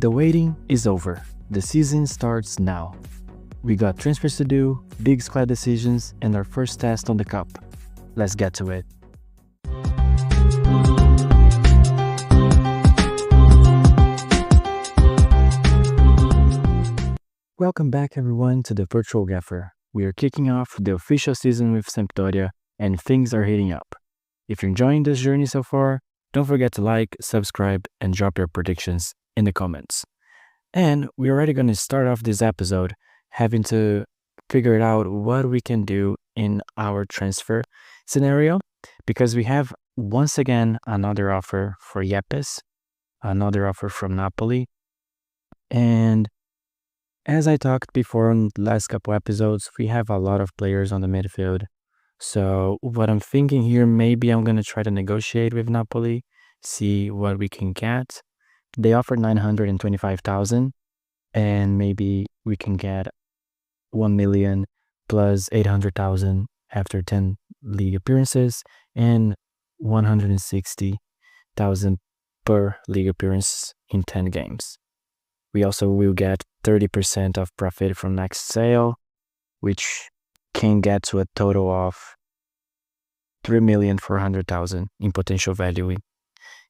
The waiting is over. The season starts now. We got transfers to do, big squad decisions, and our first test on the cup. Let's get to it. Welcome back everyone to the Virtual Gaffer. We are kicking off the official season with Sampdoria and things are heating up. If you're enjoying this journey so far, don't forget to like, subscribe, and drop your predictions in the comments. And we're already going to start off this episode having to figure out what we can do in our transfer scenario, because we have once again another offer for Yepes, another offer from Napoli. And as I talked before on the last couple episodes, we have a lot of players on the midfield. So what I'm thinking here, maybe I'm going to try to negotiate with Napoli, see what we can get. They offered 925,000 and maybe we can get 1 million plus 800,000 after 10 league appearances and 160,000 per league appearance in 10 games. We also will get 30% of profit from next sale, which can get to a total of 3,400,000 in potential value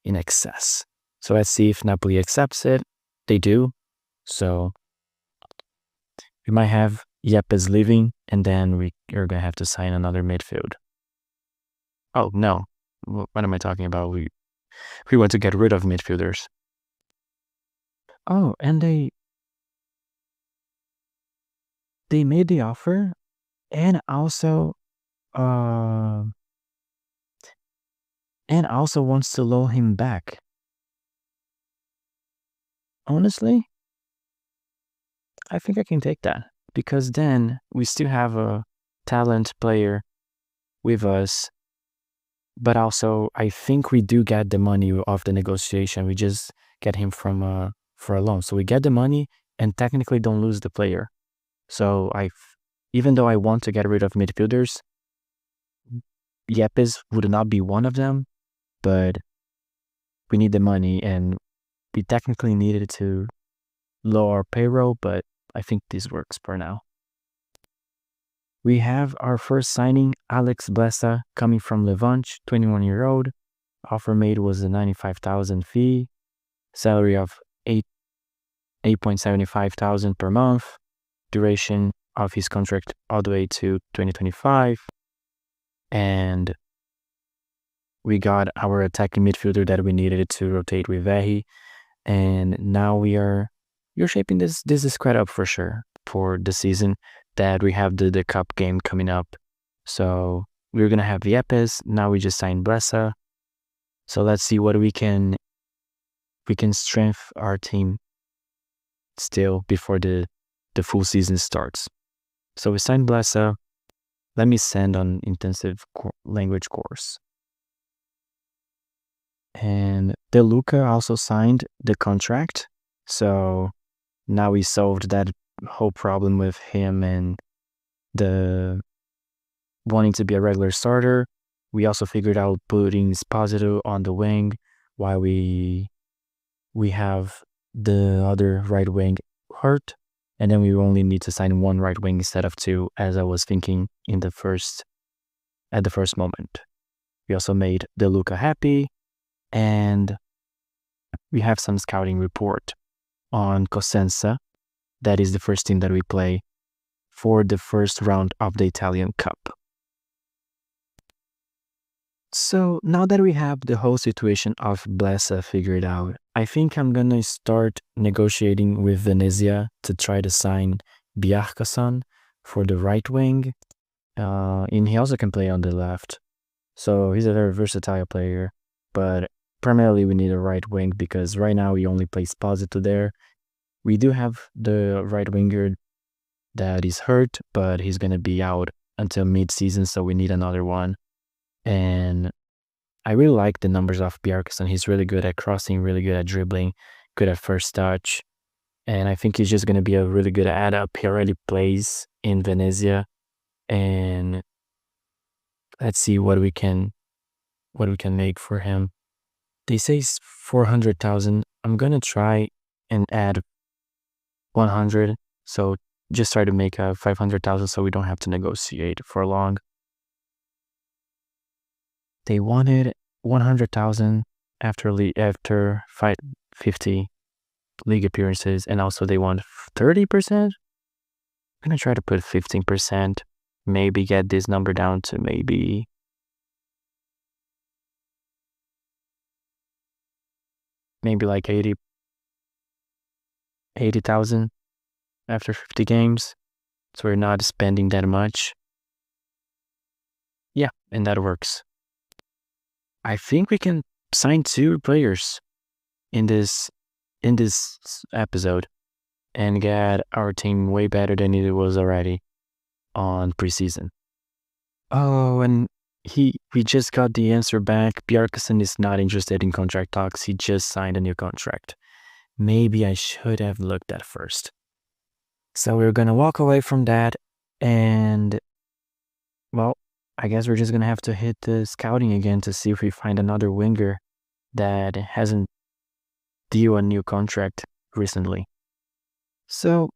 in excess. So let's see if Napoli accepts it. They do. So we might have Yepes leaving and then we are going to have to sign another midfield. Oh, no. What am I talking about? We want to get rid of midfielders. Oh, and they made the offer and also wants to loan him back. Honestly, I think I can take that, because then we still have a talent player with us, but also I think we do get the money off the negotiation. We just get him from for a loan. So we get the money and technically don't lose the player. So even though I want to get rid of midfielders, Yepes would not be one of them, but we need the money and we technically needed to lower our payroll, but I think this works for now. We have our first signing, Alex Blesa, coming from Levante, 21-year-old. Offer made was a 95,000 fee, salary of 8.75,000 per month, duration of his contract all the way to 2025. And we got our attacking midfielder that we needed to rotate with Vehi. And now we're shaping this squad up for sure for the season that we have the cup game coming up. So we're going to have Yepes. Now we just signed Blesa. So let's see what we can strengthen our team still before the full season starts. So we signed Blesa. Let me send on intensive language course. And De Luca also signed the contract. So now we solved that whole problem with him and the wanting to be a regular starter. We also figured out putting Esposito on the wing while we have the other right wing hurt. And then we only need to sign one right wing instead of two, as I was thinking at the first moment. We also made De Luca happy. And we have some scouting report on Cosenza. That is the first team that we play for the first round of the Italian Cup. So now that we have the whole situation of Blesa figured out, I think I'm going to start negotiating with Venezia to try to sign Biarcason for the right wing. And he also can play on the left. So he's a very versatile player, but primarily we need a right wing because right now we only play Esposito there. We do have the right winger that is hurt, but he's going to be out until mid-season, so we need another one. And I really like the numbers of Biarcason. He's really good at crossing, really good at dribbling, good at first touch. And I think he's just going to be a really good add-up. He already plays in Venezia. And let's see what we can make for him. They say 400,000. I'm going to try and add 100. So just try to make a 500,000 so we don't have to negotiate for long. They wanted 100,000 after 50 league appearances, and also they want 30%. I'm gonna try to put 15%, maybe get this number down to maybe like 80,000 after 50 games. So we're not spending that much. Yeah, and that works. I think we can sign 2 players in this episode and get our team way better than it was already on preseason. Oh, and we just got the answer back. Bjarkason is not interested in contract talks. He just signed a new contract. Maybe I should have looked at first. So we're gonna walk away from that, and well, I guess we're just gonna have to hit the scouting again to see if we find another winger that hasn't due a new contract recently. So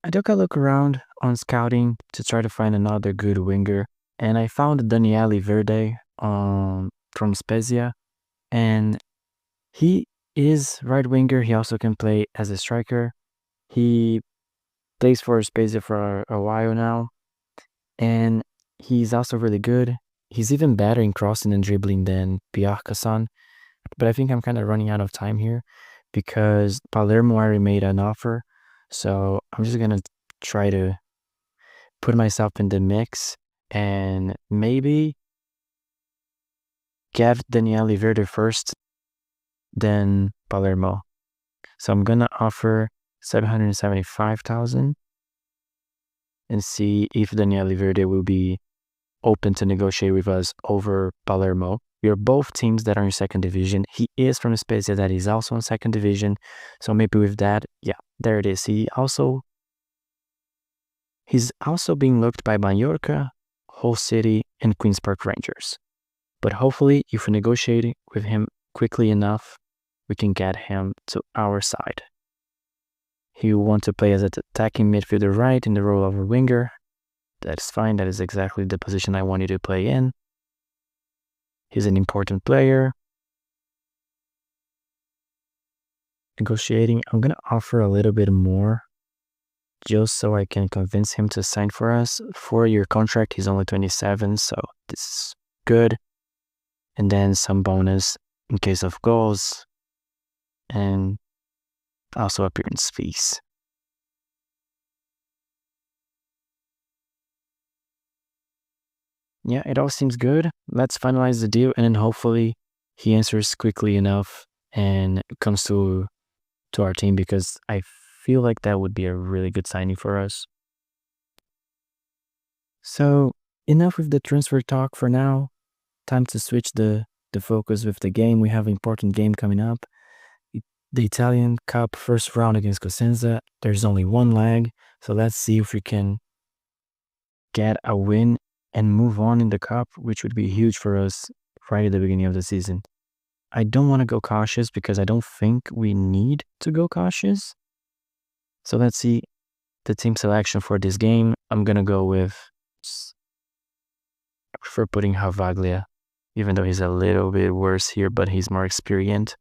I took a look around on scouting to try to find another good winger, and I found Daniele Verde from Spezia, and he is right winger. He also can play as a striker. He plays for Spezia for a while now, and he's also really good. He's even better in crossing and dribbling than Bjarkason, but I think I'm kind of running out of time here because Palermo already made an offer, so I'm just gonna try to put myself in the mix and maybe get Daniele Verde first, then Palermo. So I'm gonna offer 775,000 and see if Daniele Verde will be open to negotiate with us over Palermo. We are both teams that are in second division. He is from Spezia that is also in second division. So maybe with that, yeah, there it is. He's also being looked by Mallorca, Hull City, and Queen's Park Rangers. But hopefully, if we negotiate with him quickly enough, we can get him to our side. He will want to play as an attacking midfielder right in the role of a winger. That's fine. That is exactly the position I want you to play in. He's an important player. Negotiating. I'm going to offer a little bit more just so I can convince him to sign for us. 4-year contract. He's only 27, so this is good. And then some bonus in case of goals and also appearance fees. Yeah, it all seems good. Let's finalize the deal, and then hopefully he answers quickly enough and comes to our team, because I feel like that would be a really good signing for us. So enough with the transfer talk for now. Time to switch the focus with the game. We have an important game coming up. The Italian Cup first round against Cosenza. There's only one leg, so let's see if we can get a win and move on in the cup, which would be huge for us right at the beginning of the season. I don't want to go cautious because I don't think we need to go cautious. So let's see the team selection for this game. I'm going to go with, I prefer putting Havaglia, even though he's a little bit worse here, but he's more experienced.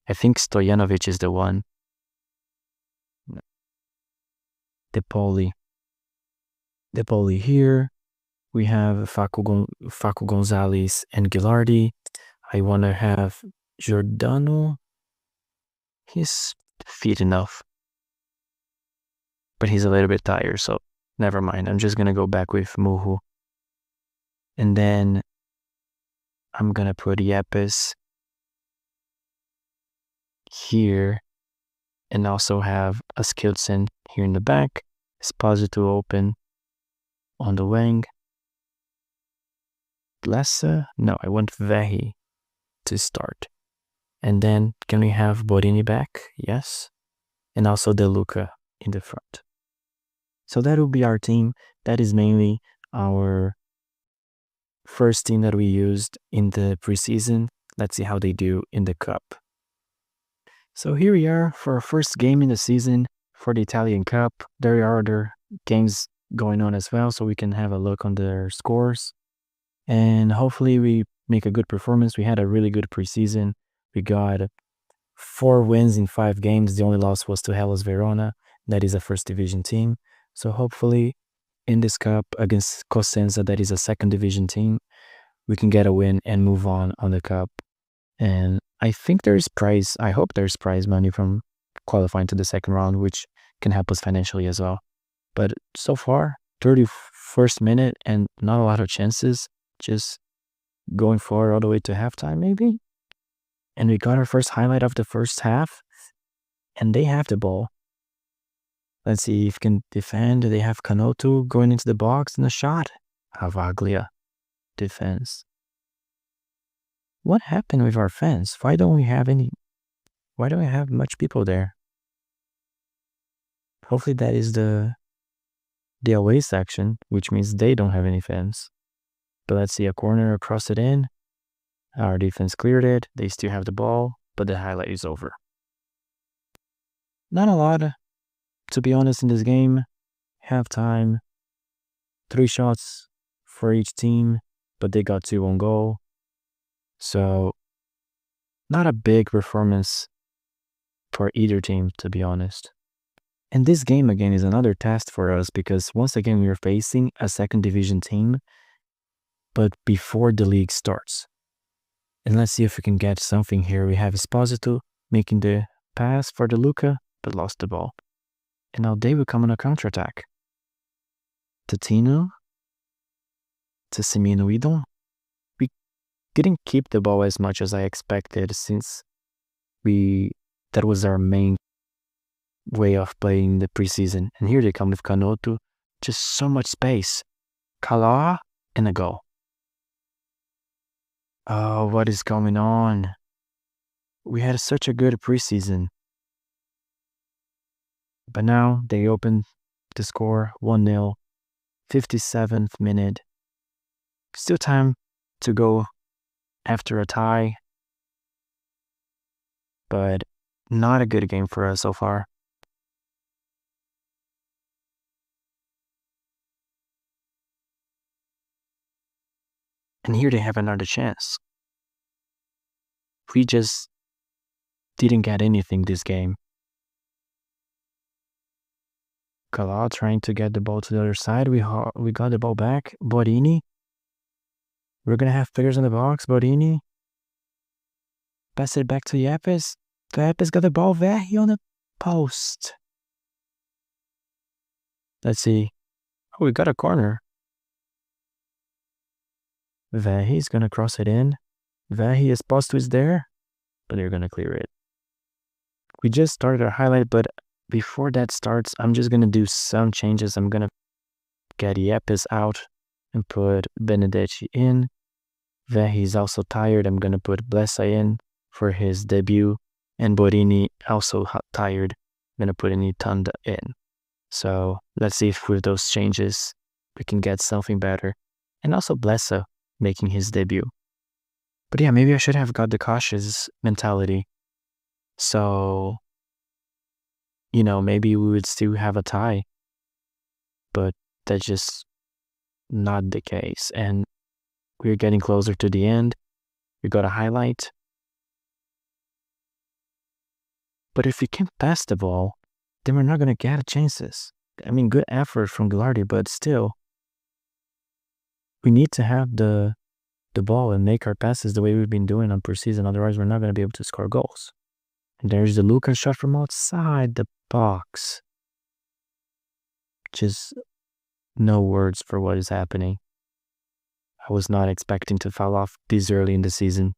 I think Stojanovic is the one. De Poli here. We have Facu Gonzalez and Gilardi. I want to have Giordano. He's fit enough, but he's a little bit tired, so never mind. I'm just going to go back with Muhu. And then I'm going to put Yepes here and also have Askildsen here in the back. Esposito open on the wing. Blessa? No, I want Vehi to start. And then can we have Borini back? Yes. And also De Luca in the front. So that will be our team. That is mainly our first team that we used in the preseason. Let's see how they do in the cup. So here we are for our first game in the season for the Italian Cup. There are other games going on as well, so we can have a look on their scores. And hopefully we make a good performance. We had a really good preseason. We got 4 wins in 5 games. The only loss was to Hellas Verona. That is a first division team. So hopefully in this cup against Cosenza, that is a second division team, we can get a win and move on the cup. And I think I hope there's prize money from qualifying to the second round, which can help us financially as well. But so far, 31st minute and not a lot of chances, just going forward all the way to halftime maybe. And we got our first highlight of the first half, and they have the ball. Let's see if we can defend. They have Kanotu going into the box and a shot. Havaglia defense. What happened with our fans? Why don't we have much people there? Hopefully that is the away section, which means they don't have any fans. But let's see, a corner across it in. Our defense cleared it. They still have the ball, but the highlight is over. Not a lot, to be honest, in this game. Halftime, 3 shots for each team, but they got 2 on goal. So, not a big performance for either team, to be honest. And this game, again, is another test for us because, once again, we are facing a second division team, but before the league starts. And let's see if we can get something here. We have Esposito making the pass for the Luca, but lost the ball. And now they will come on a counterattack. Tatino to Seminuido. We didn't keep the ball as much as I expected since that was our main way of playing the preseason. And here they come with Kanotu. Just so much space. Kala and a goal. Oh, what is going on? We had such a good preseason. But now they open the score 1-0, 57th minute. Still time to go after a tie. But not a good game for us so far. And here they have another chance. We just didn't get anything this game. Kala trying to get the ball to the other side. We got the ball back. Borini. We're going to have players in the box. Borini. Pass it back to Yepes. Yepes got the ball there. He on the post. Let's see. Oh, we got a corner. Vehi's going to cross it in. Vehi Esposito is there, but they're going to clear it. We just started our highlight, but before that starts, I'm just going to do some changes. I'm going to get Yepes out and put Benedetti in. Vehi's also tired. I'm going to put Blesa in for his debut. And Borini also tired. I'm going to put Nitanda in. So let's see if with those changes, we can get something better. And also Blesa making his debut. But yeah, maybe I should have got the cautious mentality. So, maybe we would still have a tie. But that's just not the case. And we're getting closer to the end. We got a highlight. But if we can't pass the ball, then we're not going to get chances. I mean, good effort from Gilardi, but still, we need to have the ball and make our passes the way we've been doing on preseason. Otherwise, we're not going to be able to score goals. And there's the Luca shot from outside the box. Just no words for what is happening. I was not expecting to foul off this early in the season.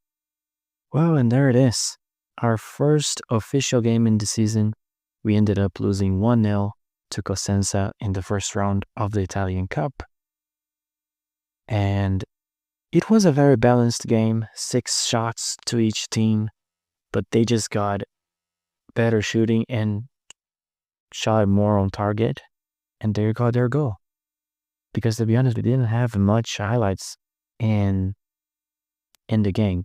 Well, and there it is. Our first official game in the season. We ended up losing 1-0 to Cosenza in the first round of the Italian Cup. And it was a very balanced game, 6 shots to each team, but they just got better shooting and shot more on target, and they got their goal. Because to be honest, we didn't have much highlights in the game.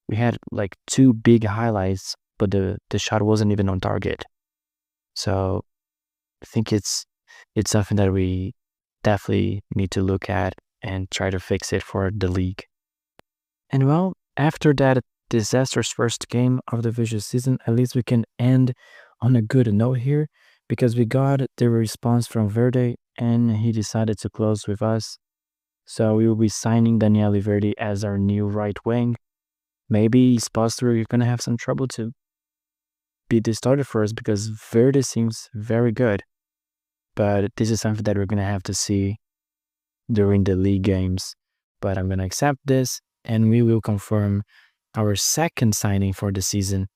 We had like 2 big highlights, but the shot wasn't even on target. So I think it's something that we definitely need to look at and try to fix it for the league. And well, after that disastrous first game of the visual season, at least we can end on a good note here, because we got the response from Verde and he decided to close with us. So we will be signing Daniele Verde as our new right wing. Maybe Spolstra, you're going to have some trouble to be the starter for us, because Verde seems very good. But this is something that we're going to have to see during the league games. But I'm going to accept this, and we will confirm our second signing for the season.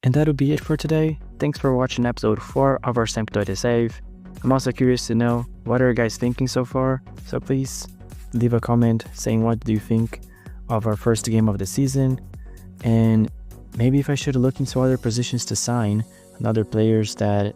And that'll be it for today. Thanks for watching episode 4 of our Sampdoria Save. I'm also curious to know, what are you guys thinking so far? So please leave a comment saying what do you think of our first game of the season, and maybe if I should look into other positions to sign, and other players that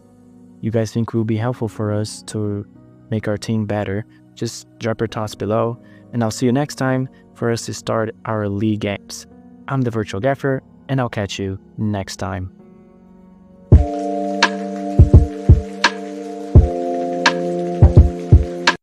you guys think will be helpful for us to make our team better. Just drop your thoughts below, and I'll see you next time for us to start our league games. I'm the Virtual Gaffer, and I'll catch you next time.